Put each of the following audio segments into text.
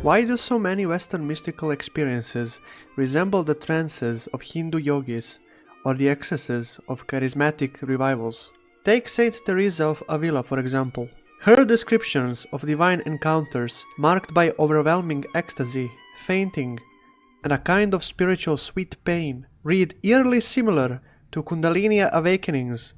Why do so many Western mystical experiences resemble the trances of Hindu yogis or the excesses of charismatic revivals? Take Saint Teresa of Avila, for example. Her descriptions of divine encounters marked by overwhelming ecstasy, fainting, and a kind of spiritual sweet pain read eerily similar to Kundalini awakenings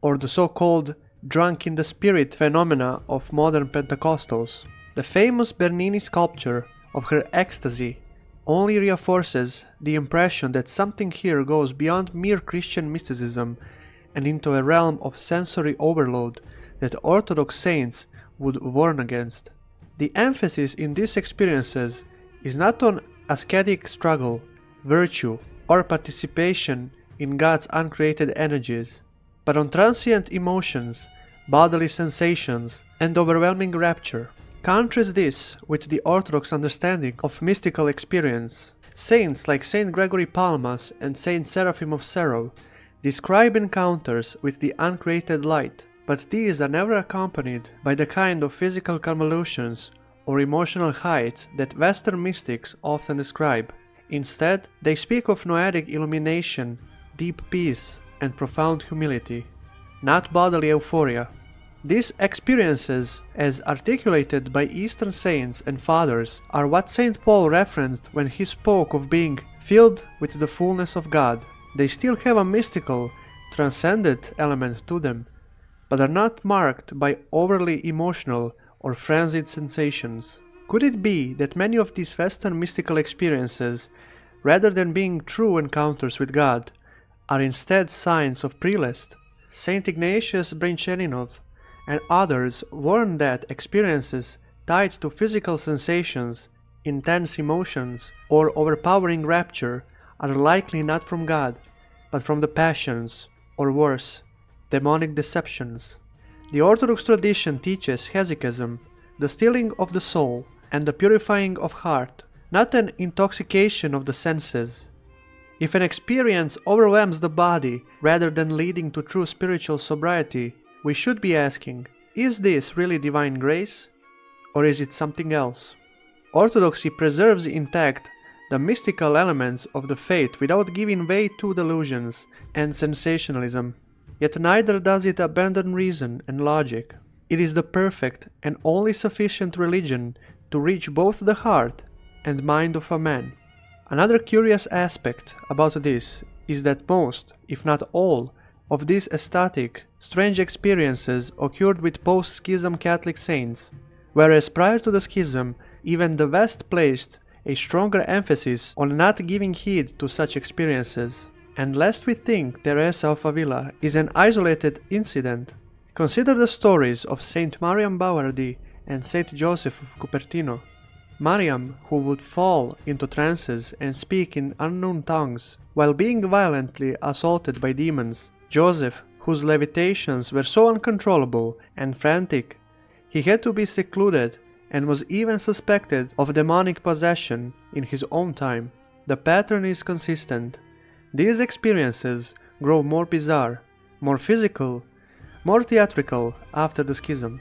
or the so-called drunk in the spirit phenomena of modern Pentecostals. The famous Bernini sculpture of her ecstasy only reinforces the impression that something here goes beyond mere Christian mysticism and into a realm of sensory overload that Orthodox saints would warn against. The emphasis in these experiences is not on ascetic struggle, virtue, or participation in God's uncreated energies, but on transient emotions, bodily sensations, and overwhelming rapture. Contrast this with the Orthodox understanding of mystical experience. Saints like Saint Gregory Palamas and Saint Seraphim of Sarov describe encounters with the uncreated light, but these are never accompanied by the kind of physical convulsions or emotional heights that Western mystics often describe. Instead, they speak of noetic illumination, deep peace, and profound humility, not bodily euphoria. These experiences, as articulated by Eastern saints and fathers, are what St. Paul referenced when he spoke of being filled with the fullness of God. They still have a mystical, transcendent element to them, but are not marked by overly emotional or frenzied sensations. Could it be that many of these Western mystical experiences, rather than being true encounters with God, are instead signs of Prelest? Saint Ignatius Brianchaninov and others warn that experiences tied to physical sensations, intense emotions, or overpowering rapture are likely not from God, but from the passions, or worse, demonic deceptions. The Orthodox tradition teaches hesychasm, the stilling of the soul, and the purifying of heart, not an intoxication of the senses. If an experience overwhelms the body rather than leading to true spiritual sobriety, we should be asking, is this really divine grace, or is it something else? Orthodoxy preserves intact the mystical elements of the faith without giving way to delusions and sensationalism. Yet neither does it abandon reason and logic. It is the perfect and only sufficient religion to reach both the heart and mind of a man. Another curious aspect about this is that most, if not all, of these ecstatic, strange experiences occurred with post-schism Catholic saints, whereas prior to the schism, even the West placed a stronger emphasis on not giving heed to such experiences. And lest we think Teresa of Avila is an isolated incident, consider the stories of Saint Mariam Bawardi and Saint Joseph of Cupertino. Mariam, who would fall into trances and speak in unknown tongues while being violently assaulted by demons. Joseph, whose levitations were so uncontrollable and frantic, he had to be secluded and was even suspected of demonic possession in his own time. The pattern is consistent. These experiences grow more bizarre, more physical, more theatrical after the schism.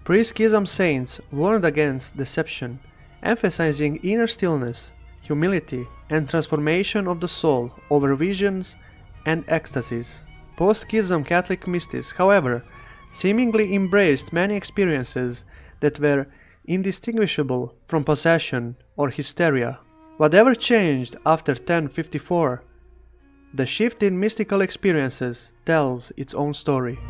Pre-schism saints warned against deception, emphasizing inner stillness, humility, and transformation of the soul over visions and ecstasies. Post-schism Catholic mystics, however, seemingly embraced many experiences that were indistinguishable from possession or hysteria. Whatever changed after 1054, the shift in mystical experiences tells its own story.